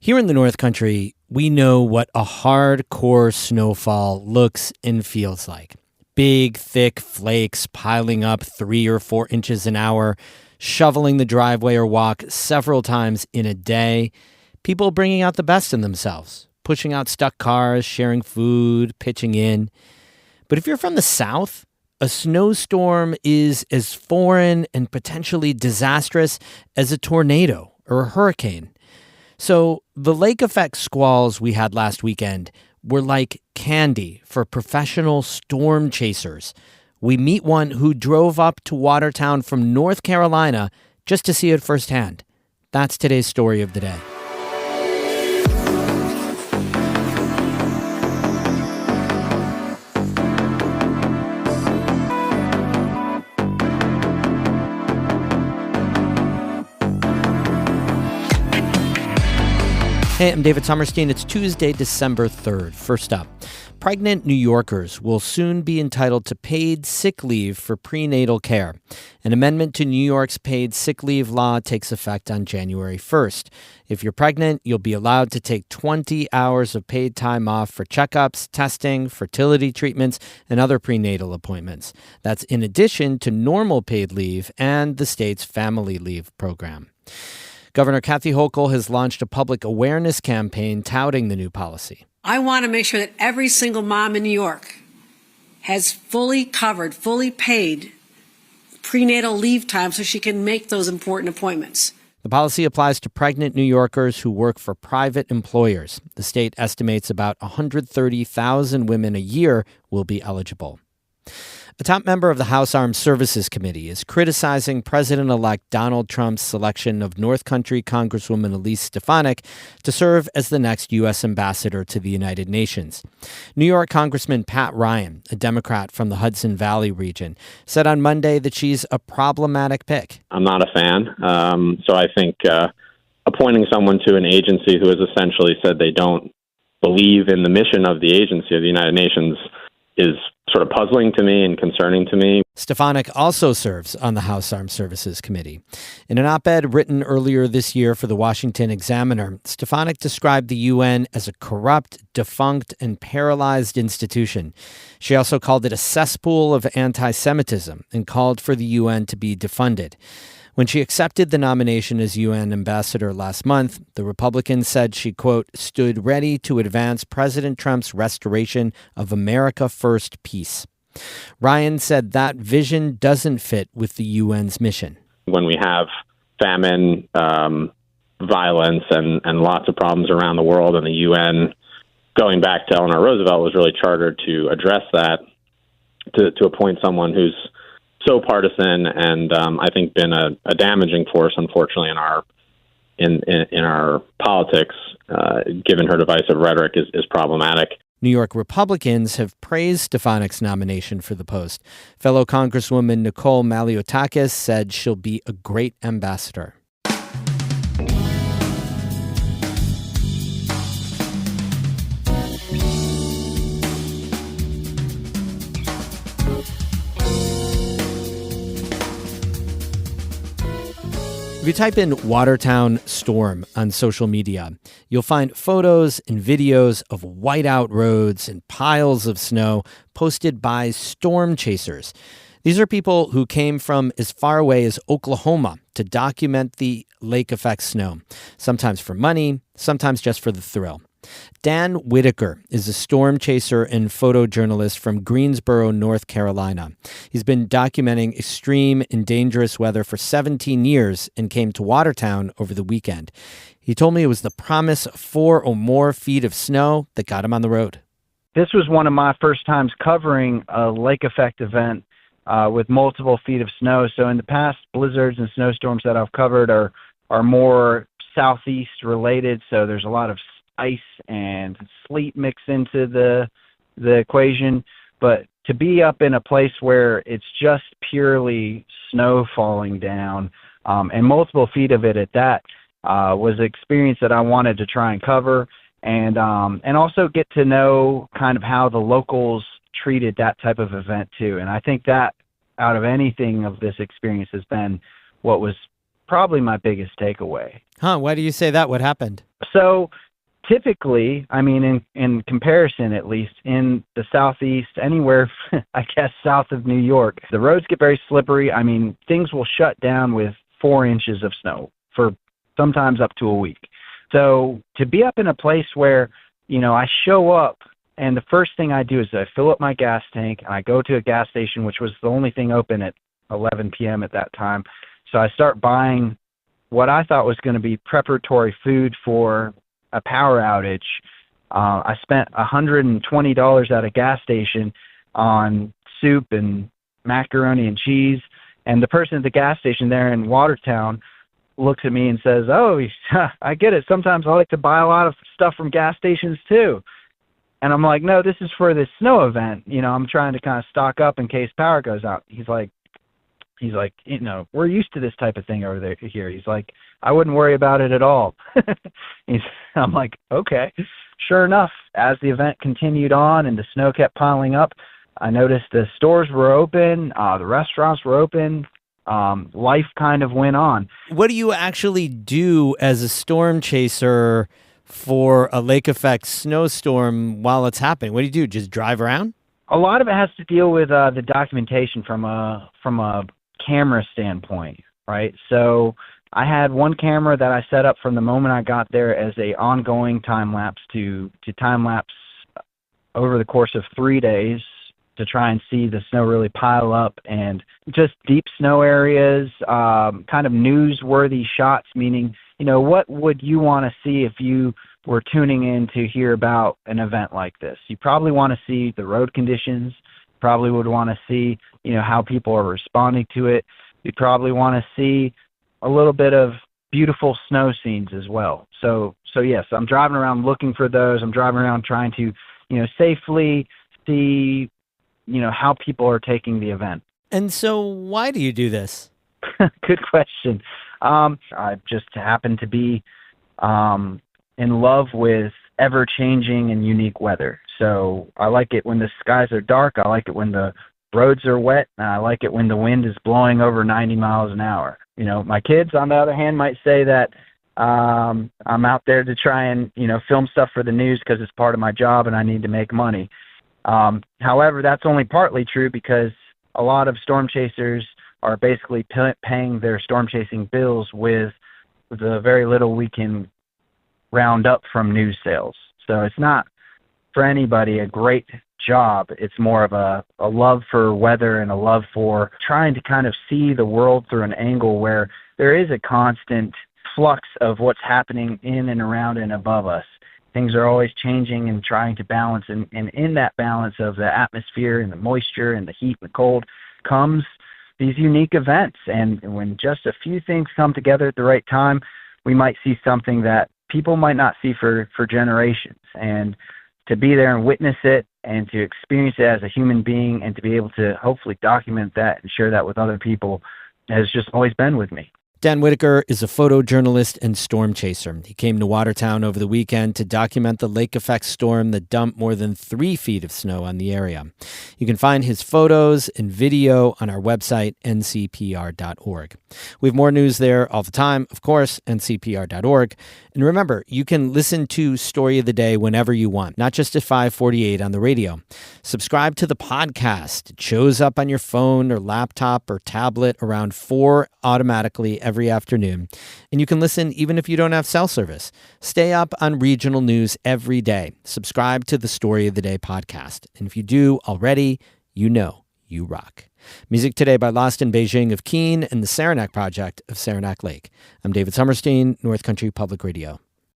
Here in the North Country, we know what a hardcore snowfall looks and feels like. Big, thick flakes piling up 3 or 4 inches an hour, shoveling the driveway or walk several times in a day. People bringing out the best in themselves, pushing out stuck cars, sharing food, pitching in. But if you're from the South, a snowstorm is as foreign and potentially disastrous as a tornado or a hurricane. So the lake effect squalls we had last weekend were like candy for professional storm chasers. We meet one who drove up to Watertown from North Carolina just to see it firsthand. That's today's story of the day. Hey, I'm David Sommerstein. It's Tuesday, December 3rd. First up, pregnant New Yorkers will soon be entitled to paid sick leave for prenatal care. An amendment to New York's paid sick leave law takes effect on January 1st. If you're pregnant, you'll be allowed to take 20 hours of paid time off for checkups, testing, fertility treatments, and other prenatal appointments. That's in addition to normal paid leave and the state's family leave program. Governor Kathy Hochul has launched a public awareness campaign touting the new policy. I want to make sure that every single mom in New York has fully covered, fully paid prenatal leave time so she can make those important appointments. The policy applies to pregnant New Yorkers who work for private employers. The state estimates about 130,000 women a year will be eligible. A top member of the House Armed Services Committee is criticizing President-elect Donald Trump's selection of North Country Congresswoman Elise Stefanik to serve as the next U.S. ambassador to the United Nations. New York Congressman Pat Ryan, a Democrat from the Hudson Valley region, said on Monday that she's a problematic pick. I'm not a fan, so I think appointing someone to an agency who has essentially said they don't believe in the mission of the agency of the United Nations is sort of puzzling to me and concerning to me. Stefanik also serves on the House Armed Services Committee. In an op-ed written earlier this year for the Washington Examiner, Stefanik described the UN as a corrupt, defunct, and paralyzed institution. She also called it a cesspool of anti-Semitism and called for the UN to be defunded. When she accepted the nomination as UN ambassador last month, the Republican said she, quote, stood ready to advance President Trump's restoration of America First peace. Ryan said that vision doesn't fit with the UN's mission. When we have famine, violence, and lots of problems around the world, and the UN, going back to Eleanor Roosevelt, was really chartered to address that, to appoint someone who's so partisan and I think been a damaging force, unfortunately, in our politics, given her divisive rhetoric, is problematic. New York Republicans have praised Stefanik's nomination for the post. Fellow Congresswoman Nicole Maliotakis said she'll be a great ambassador. If you type in Watertown storm on social media, you'll find photos and videos of whiteout roads and piles of snow posted by storm chasers. These are people who came from as far away as Oklahoma to document the lake effect snow, sometimes for money, sometimes just for the thrill. Dan Whitaker is a storm chaser and photojournalist from Greensboro, North Carolina. He's been documenting extreme and dangerous weather for 17 years and came to Watertown over the weekend. He told me it was the promise of 4 or more feet of snow that got him on the road. This was one of my first times covering a lake effect event with multiple feet of snow. So in the past, blizzards and snowstorms that I've covered are more southeast related. So there's a lot of ice and sleet mixed into the equation, but to be up in a place where it's just purely snow falling down and multiple feet of it at that was an experience that I wanted to try and cover and also get to know kind of how the locals treated that type of event too. And I think that out of anything of this experience has been what was probably my biggest takeaway. Why do you say that? What happened? So typically, I mean, in comparison, at least in the Southeast, anywhere, I guess, south of New York, the roads get very slippery. I mean, things will shut down with 4 inches of snow for sometimes up to a week. So to be up in a place where, I show up and the first thing I do is I fill up my gas tank and I go to a gas station, which was the only thing open at 11 p.m. at that time. So I start buying what I thought was going to be preparatory food for a power outage. I spent $120 at a gas station on soup and macaroni and cheese. And the person at the gas station there in Watertown looks at me and says, "Oh, I get it. Sometimes I like to buy a lot of stuff from gas stations too." And I'm like, "No, this is for this snow event. I'm trying to kind of stock up in case power goes out." He's like, "We're used to this type of thing over there here." He's like, "I wouldn't worry about it at all." I'm like, "Okay." Sure enough, as the event continued on and the snow kept piling up, I noticed the stores were open, the restaurants were open, life kind of went on. What do you actually do as a storm chaser for a lake effect snowstorm while it's happening? What do? Just drive around? A lot of it has to deal with the documentation from a camera standpoint, right? So I had one camera that I set up from the moment I got there as a ongoing time lapse to time lapse over the course of 3 days to try and see the snow really pile up, and just deep snow areas, kind of newsworthy shots, meaning, what would you want to see if you were tuning in to hear about an event like this? You probably want to see the road conditions, probably would want to see, how people are responding to it. You probably want to see a little bit of beautiful snow scenes as well. So yes, I'm driving around looking for those. I'm driving around trying to, safely see, how people are taking the event. And so why do you do this? Good question. I just happen to be in love with ever-changing and unique weather. So I like it when the skies are dark. I like it when the roads are wet. And I like it when the wind is blowing over 90 miles an hour. My kids, on the other hand, might say that I'm out there to try and, film stuff for the news because it's part of my job and I need to make money. However, that's only partly true because a lot of storm chasers are basically paying their storm chasing bills with the very little we can round up from news sales. So it's not for anybody a great job. It's more of a love for weather and a love for trying to kind of see the world through an angle where there is a constant flux of what's happening in and around and above us. Things are always changing and trying to balance. And in that balance of the atmosphere and the moisture and the heat and the cold comes these unique events. And when just a few things come together at the right time, we might see something that people might not see for generations. And to be there and witness it and to experience it as a human being and to be able to hopefully document that and share that with other people has just always been with me. Dan Whitaker is a photojournalist and storm chaser. He came to Watertown over the weekend to document the lake effect storm that dumped more than 3 feet of snow on the area. You can find his photos and video on our website, ncpr.org. We have more news there all the time, of course, ncpr.org. And remember, you can listen to Story of the Day whenever you want, not just at 5:48 on the radio. Subscribe to the podcast. It shows up on your phone or laptop or tablet around 4 automatically every afternoon. And you can listen even if you don't have cell service. Stay up on regional news every day. Subscribe to the Story of the Day podcast. And if you do already, you rock. Music today by Lost in Beijing of Keene and the Saranac Project of Saranac Lake. I'm David Summerstein, North Country Public Radio.